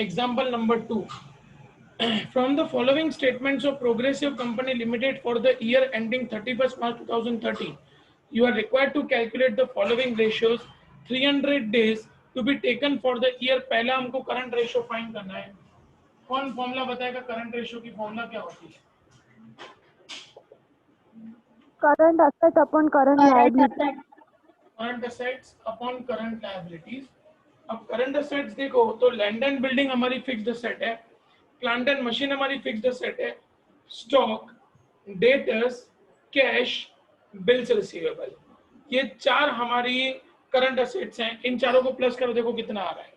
Example number 2. From the following statements of Progressive Company Limited for the year ending 31st March 2030, you are required to calculate the following ratios. 300 days to be taken for the year. पहला हमको current ratio find करना है. कौन formula बताएगा current ratio की formula क्या होती है? Current asset upon current liability. Current assets upon current liabilities. अब करंट असेट्स देखो तो लैंड एंड बिल्डिंग हमारी फिक्स्ड असेट है, प्लांट एंड मशीन हमारी फिक्स्ड असेट है, stock, debtors, cash, bills receivable, ये चार हमारी करंट असेट्स हैं. इन चारों को प्लस करो, देखो कितना आ रहा है.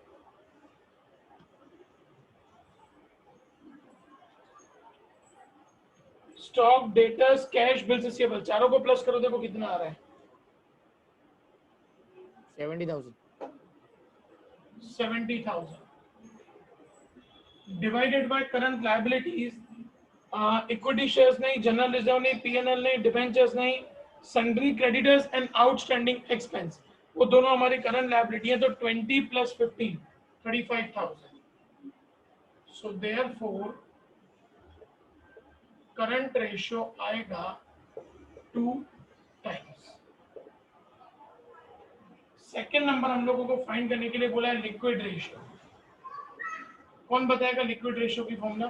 Stock, debtors, cash, bills receivable, चारों को प्लस करो, देखो कितना आ रहा है. 70,000 divided by current liabilities. Equity shares नहीं, जनरल रिजर्व नहीं, पीएनएल नहीं, डिबेंचर्स नहीं, sundry creditors and outstanding expense, वो दोनों हमारी करंट लायबिलिटी है. तो 20 + 15 35,000. सो देयरफॉर करंट रेशियो आएगा 2 टाइम्स. सेकेंड नंबर हम लोगों को फाइंड करने के लिए बोला है लिक्विड रेशियो. कौन बताएगा लिक्विड रेशियो की फॉर्मूला?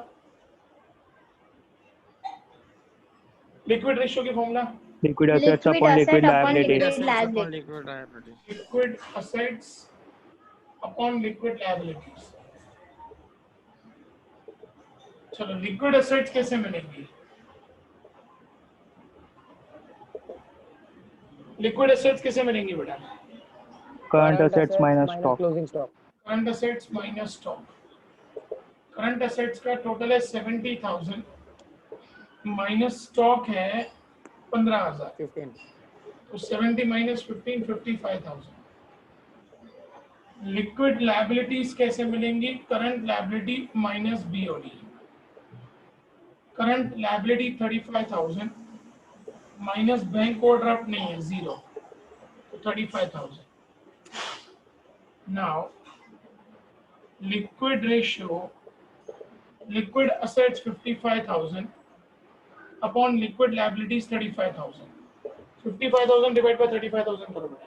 लिक्विड रेशियो की formula Liquid assets upon liquid liabilities. Liquid assets upon liquid liabilities. चलो लिक्विड असेट्स कैसे मिलेंगी? लिक्विड असेट्स कैसे मिलेंगी बेटा? Current assets minus stock. Current assets minus stock. Current assets का टोटल है 70,000 माइनस स्टॉक है 15,000. तो 70 - 15 55,000. लिक्विड लायबिलिटीज कैसे मिलेंगी? Current liability minus BOD. Current liability 35,000 minus bank overdraft नहीं है 0, तो 35,000. Now liquid ratio, liquid assets 55,000 upon liquid liabilities 35,000. 55,000 divide by 35,000 करो बेटा.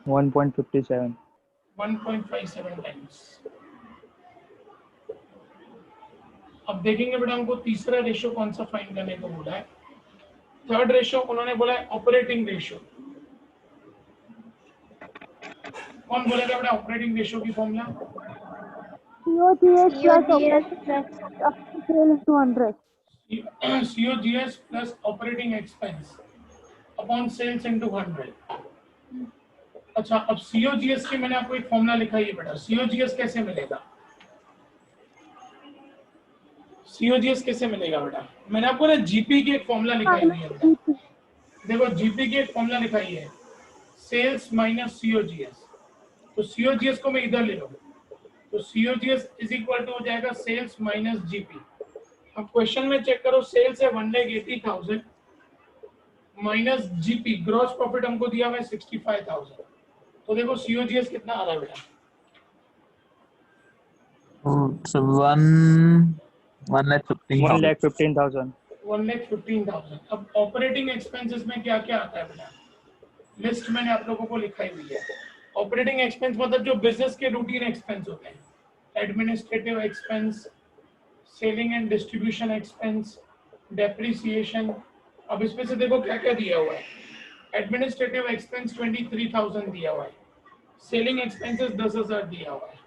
1.57. 1.57 टाइम्स. अब देखेंगे बेटा हमको तीसरा रेशियो कौन सा फाइंड करने को बोला है. थर्ड रेशियो उन्होंने बोला है ऑपरेटिंग रेशियो. कौन बोलेगा बेटा ऑपरेटिंग रेशियो की formula? COGS plus sale into 100. COGS plus operating expense upon sales into 100. अच्छा, अब COGS की मैंने आपको एक फॉर्मूला लिखा है बेटा. COGS कैसे मिलेगा? COGS कैसे मिलेगा बेटा? मैंने आपको ना जीपी की एक फॉर्मूला लिखाई हुई है बेटा. देखो जीपी की एक फॉर्मूला लिखाई है, सेल्स माइनस COGS. तो COGS को मैं इधर ले लूँ, तो COGS इज इक्वल टू हो जाएगा सेल्स माइनस जीपी. अब क्वेश्चन में चेक करो, सेल्स है 1,80,000 माइनस जीपी, ग्रॉस प्रॉफिट हमको दिया हुआ है 65,000. तो देखो COGS कितना आ रहा है बेटा? 1,15,000. 1,15,000. अब ऑपरेटिंग एक्सपेंसेस में क्या क्या आता है बेटा? लिस्ट मैंने आप लोगों को लिखाई हुई है. ऑपरेटिंग एक्सपेंस मतलब जो बिजनेस के रूटीन एक्सपेंस होते हैं. Administrative expense, selling and distribution expense, depreciation. अब इसमें से देखो क्या क्या दिया हुआ है. एडमिनिस्ट्रेटिव एक्सपेंस 23,000 दिया हुआ है, सेलिंग एक्सपेंसेस 10,000 दिया हुआ है.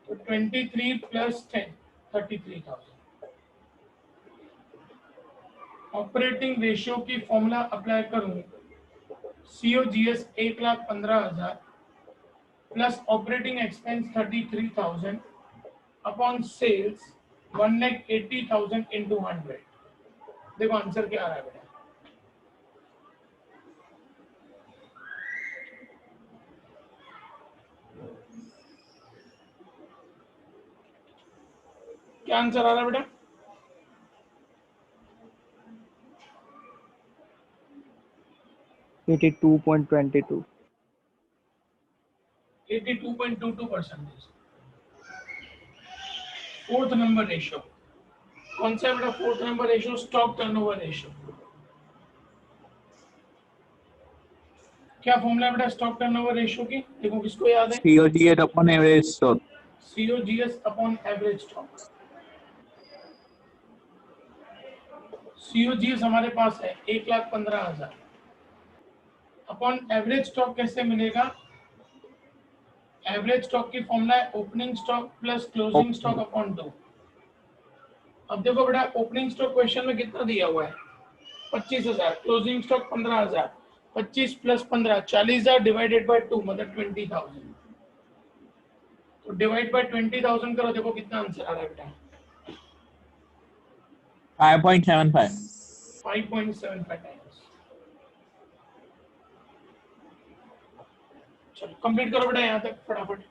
तो 23 + 10 33,000. ऑपरेटिंग रेशियो की फॉर्मूला अप्लाई करूं, COGS 1,15,000 plus operating expense 33,000 upon sales 1,80,000 into 100. देखो आंसर क्या आ रहा है बेटा? क्या आंसर आ रहा है बेटा? 82.22. 82.22%। फोर्थ नंबर रेशियो कौन सा है बेटा? Fourth number ratio stock turnover ratio. क्या फॉर्मूला है बेटा स्टॉक टर्नओवर रेशियो की? देखो किसको याद है? COGS upon average stock. COGS upon average stock. COGS हमारे पास है 1,15,000 अपॉन एवरेज स्टॉक कैसे मिलेगा? एवरेज स्टॉक की फॉर्मूला है opening stock plus closing stock upon 2। अब देखो बेटा ओपनिंग स्टॉक क्वेश्चन में कितना दिया हुआ है? 25,000, closing stock 15,000, 25 plus 15 40,000 divided by 2 मतलब 20,000। तो डिवाइड बाय 20,000 करो, देखो कितना आंसर आ रहा है बेटा? 5.75. 5.75 टाइम्स। चलो कंप्लीट करो बेटा यहाँ तक फटाफट।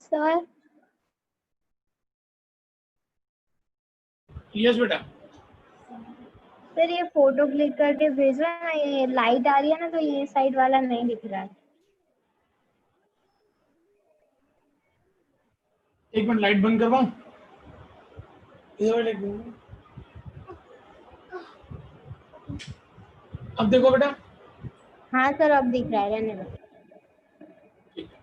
सर यस बेटा। सर ये फोटो क्लिक करके भेजो ना, ये लाइट आ रही है ना तो ये साइड वाला नहीं दिख रहा है। एक मिनट लाइट बंद करवाऊं? इधर लाइट बंद। अब देखो बेटा। हाँ सर अब दिख रहा है, रहने दो। ठीक है।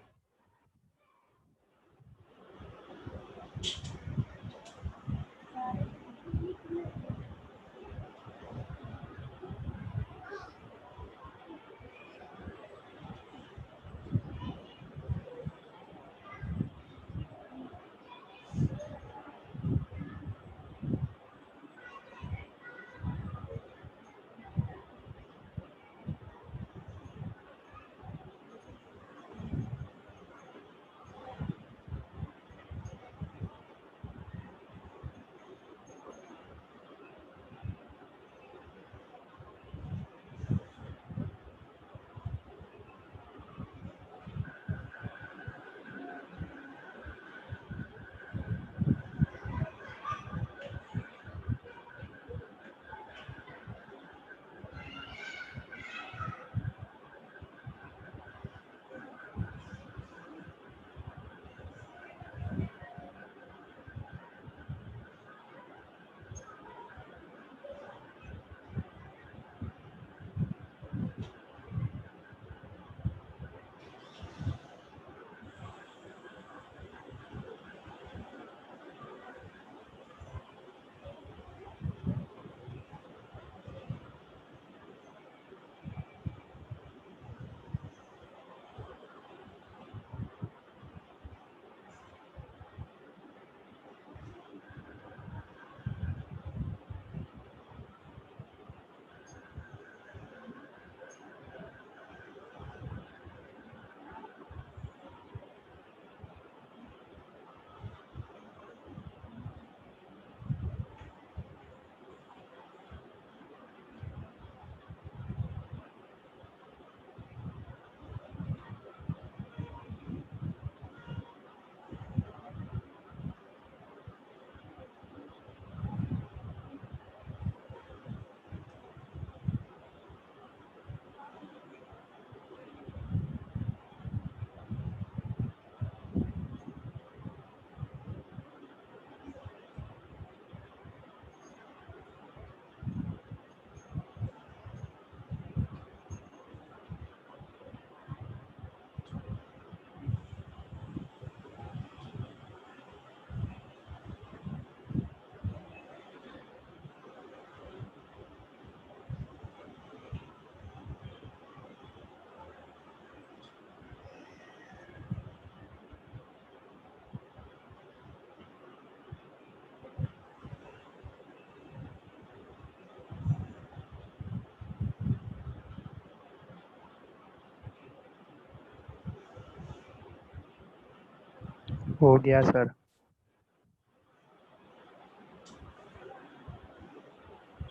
हो गया सर।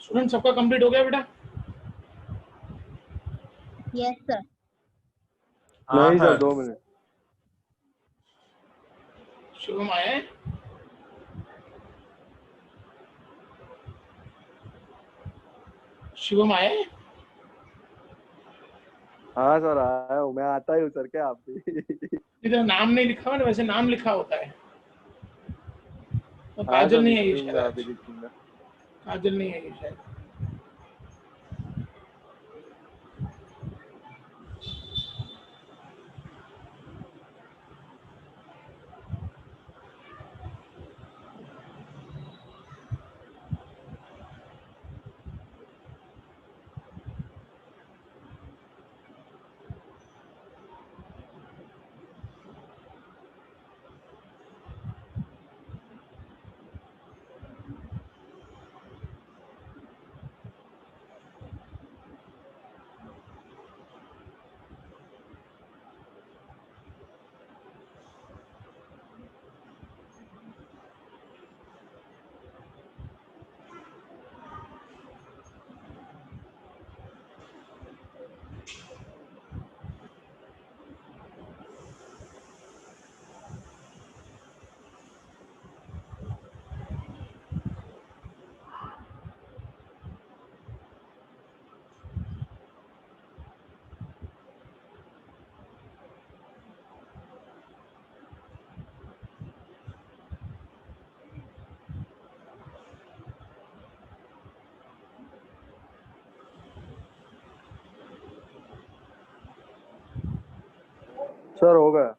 स्टूडेंट सबका कंप्लीट हो गया बेटा? Yes sir. नहीं सर 2 मिनट। शुभम आया है? शुभम आया है? हाँ सर आया हूँ, मैं आता ही हूँ सर, क्या आप भी? इधर नाम नहीं लिखा हुआ ना, वैसे नाम लिखा होता है। तो हाँ काजल सर नहीं आई शायद निकलूंगा, आज। अभी निकलूंगा। काजल नहीं आई शायद। सर हो गया।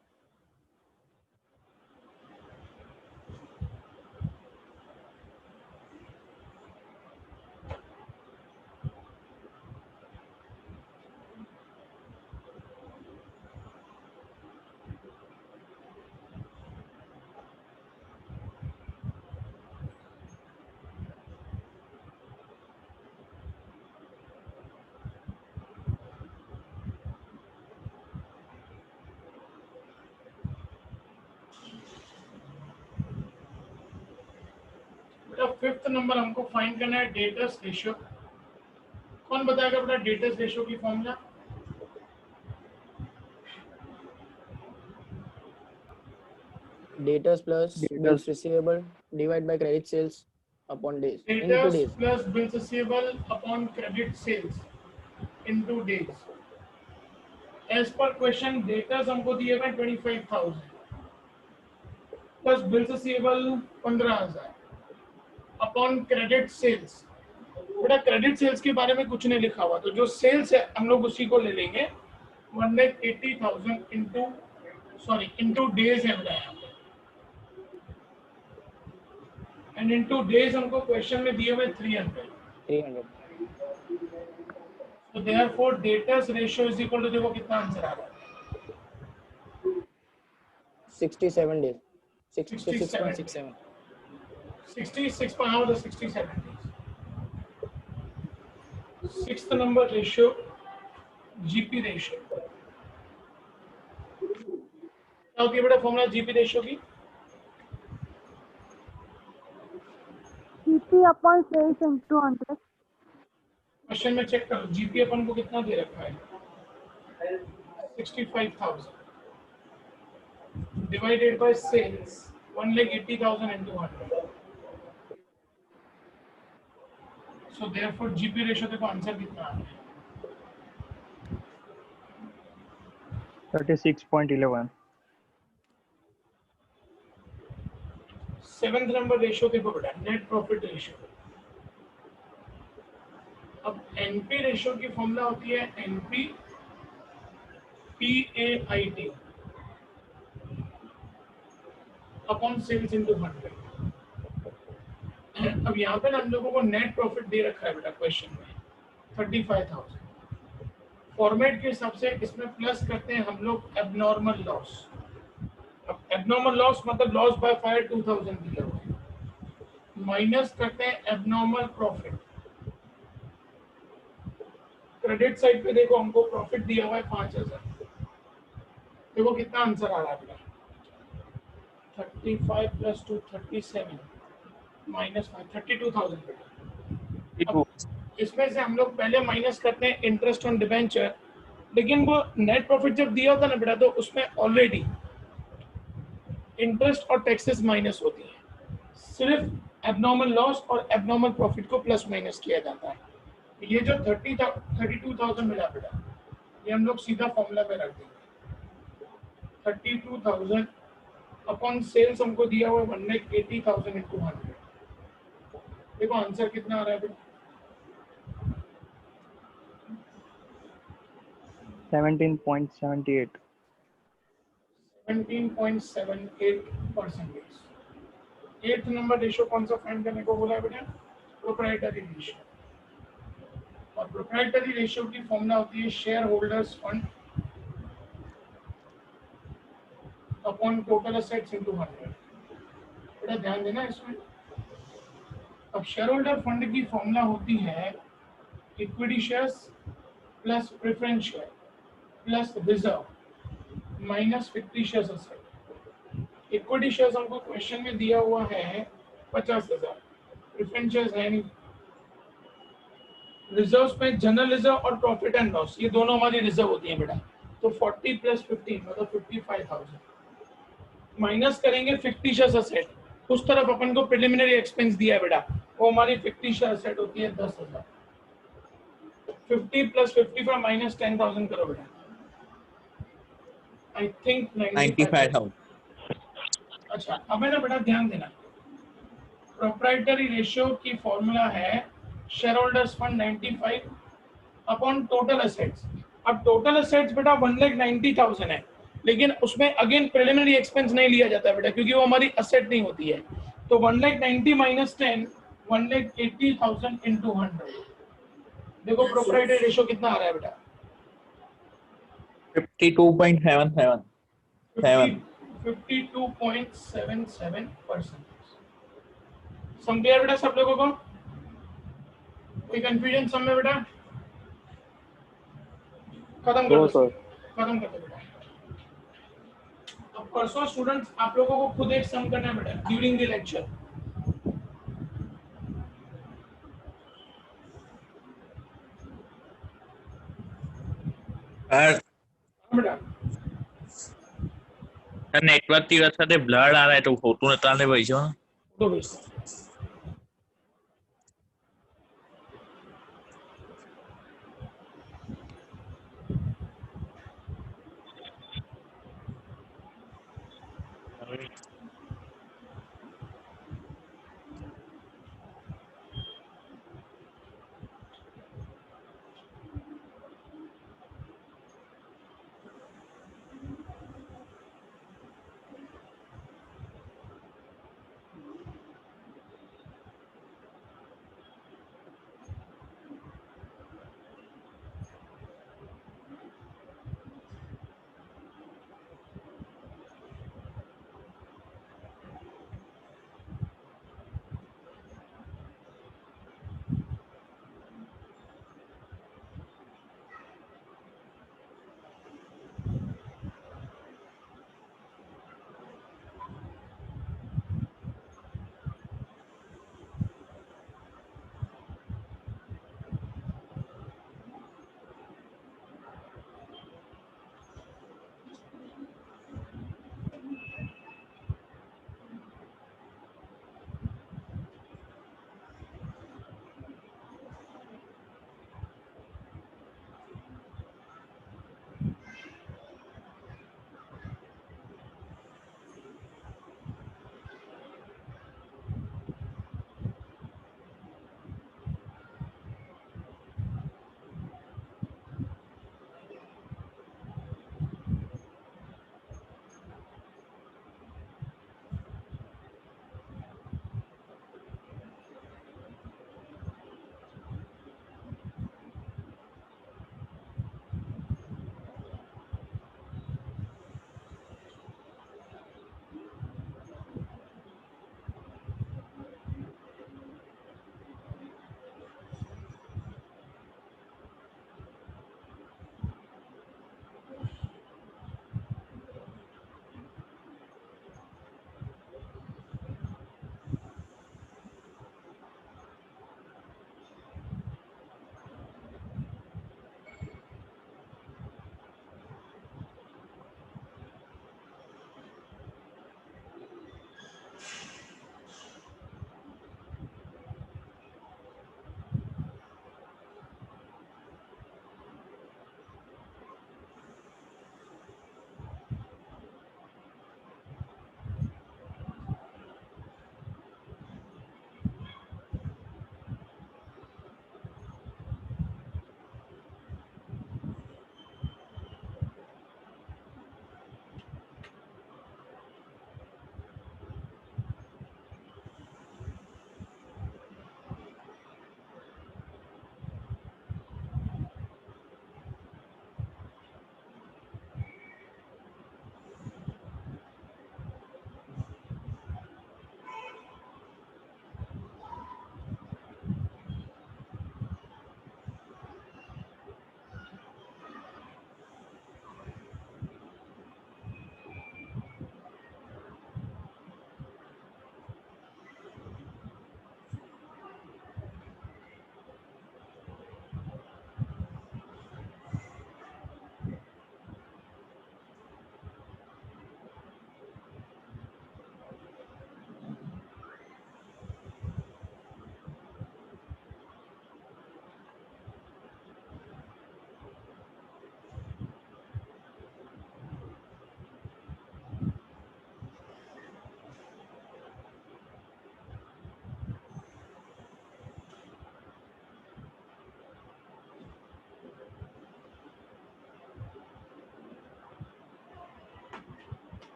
बेटा 5th नंबर हमको फाइंड करना है डेटर्स रेशियो। कौन बताएगा बेटा डेटर्स रेशियो की formula? Debtors plus Debtors. bills receivable divided by credit sales upon days into debtors days. Plus bills receivable upon credit sales into days. As पर question debtors हमको दिए हुए 25,000 plus bills receivable 15,000 upon credit sales. बेटा credit sales के बारे में कुछ नहीं लिखा हुआ, तो जो सेल्स है हम लोग उसी को ले लेंगे। 1,80,000 इंटू डेज है बेटा यहाँ पे, एंड इंटू डेज हमको क्वेश्चन में दिए हुए 300। 300. So therefore debtors ratio is equal to, देखो कितना आंसर आ रहा है 67 days. 67. 66.67. 66 पर हाँ, 67 days। 6th number ratio GP ratio क्या होती है बेटा फॉर्मूला जीपी रेशियो की? GP upon sales into 100. Question में चेक करो जीपी अपन को कितना दे रखा है 65,000 divided by sales 1,80,000 into 100। So therefore GP ratio देखो आंसर कितना आ रहा है 36.11. 7th नंबर रेशियो देखो बेटा नेट प्रॉफिट रेशियो। अब एनपी रेशियो की फॉर्मूला होती है NP PAIT upon sales into 100। अब यहाँ पे ना हम लोगों को नेट प्रॉफिट दे रखा है बेटा क्वेश्चन में 35,000। फॉर्मेट के हिसाब से इसमें प्लस करते हैं हम लोग एबनॉर्मल लॉस। अब एबनॉर्मल लॉस मतलब लॉस बाय फायर 2,000 दिया हुआ है, माइनस करते हैं एबनॉर्मल प्रॉफिट। क्रेडिट साइड पे देखो हमको प्रॉफिट दिया हुआ है 5,000। देखो कितना आंसर आ रहा है बेटा 35 plus 2 37 minus 5 32,000 बेटा। अब इसमें से हम लोग पहले माइनस करते हैं इंटरेस्ट ऑन डिबेंचर, लेकिन वो नेट प्रॉफिट जब दिया होता है ना बेटा, तो उसमें ऑलरेडी इंटरेस्ट और टैक्सेस माइनस होती है, सिर्फ एबनॉर्मल लॉस और एबनॉर्मल प्रॉफिट को प्लस माइनस किया जाता है। ये जो 32,000 मिला बेटा, ये हम लोग सीधा फॉर्मूला में रख देंगे। 32,000 अपॉन सेल्स हमको दिया हुआ 1,80,000 इंटू 100। देखो आंसर कितना आ रहा है बेटा, 17.78. 17.78%। 8th नंबर रेशियो कौन सा फाइंड करने को बोला है बेटा, प्रोप्राइटरी रेशियो। और प्रोप्राइटरी रेशियो की फॉर्मूला होती है share holders fund upon total assets into 100। बेटा ध्यान देना इसमें। अब शेयर होल्डर फंड की फॉर्मूला होती है equity shares plus preference share plus reserve minus fictitious asset. Equity shares हमको क्वेश्चन में दिया हुआ है 50,000, प्रेफरेंस शेयर्स है नहीं। रिजर्व्स में जनरल रिजर्व और प्रॉफिट एंड लॉस, ये दोनों हमारी रिजर्व होती हैं बेटा। तो 40 प्लस 15 मतलब 55,000 माइनस करेंगे फिक्टिशियस असेट। उस तरफ अपन को प्रिलिमिनरी एक्सपेंस दिया है बेटा, वो हमारी फिक्टिशियस असेट होती है 10,000। 50 प्लस 55 माइनस 10,000 करो बेटा, आई थिंक 95,000. अच्छा अब है ना बेटा ध्यान देना, प्रोप्राइटरी रेशियो की फॉर्मूला है share holders fund 95 upon total assets. अब टोटल असेट्स बेटा 1,90,000 है, लेकिन उसमें अगेन प्रिलिमिनरी एक्सपेंस नहीं लिया जाता है बेटा, क्योंकि वो हमारी असेट नहीं होती है। तो 1,90,000 माइनस 10 1,80,000 इंटू 100। देखो प्रोप्राइटरी रेशियो कितना आ रहा है बेटा, 52.77. 52.77%। समझ बेटा सब लोगों को, कोई कंफ्यूजन सम में बेटा? खत्म कर नो दो, सर। खत्म कर दो बेटा। अब परसों स्टूडेंट्स आप लोगों को खुद एक सम करना है बेटा ड्यूरिंग द लेक्चर। बेटा નેટવર્ક ની સાથે બ્લડ આવે તો ફોટો નતાને પૈસો तो भेज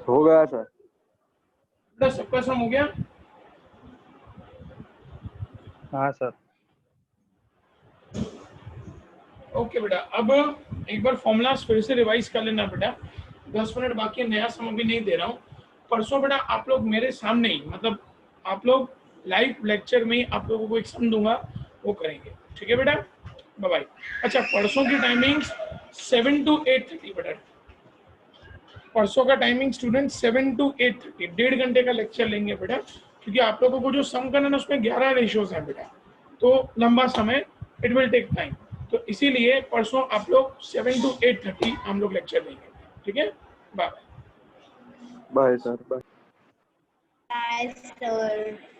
हो गया सर। बेटा सबका सम हो गया? हाँ सर। ओके बेटा, अब एक बार फॉर्मूलाज फिर से रिवाइज कर लेना बेटा। 10 मिनट बाकी है, नया सम अभी नहीं दे रहा हूँ। परसों बेटा आप लोग मेरे सामने ही, मतलब आप लोग लाइव लेक्चर में ही आप लोगों को एक सम दूंगा, वो करेंगे। ठीक है बेटा, बाय बाय। अच्छा, परसों की टाइमिंग्स 7 to 8:30 बेटा। परसों का टाइमिंग स्टूडेंट 7 to 8:30, 1.5 घंटे का लेक्चर लेंगे बेटा, क्योंकि आप लोगों को जो सम करना है उसमें 11 रेशियोज हैं बेटा, तो लंबा समय, इट विल टेक टाइम। तो इसीलिए परसों आप लोग 7 to 8:30 हम लोग लेक्चर लेंगे। ठीक है, bye. Bye sir, bye. Bye, sir.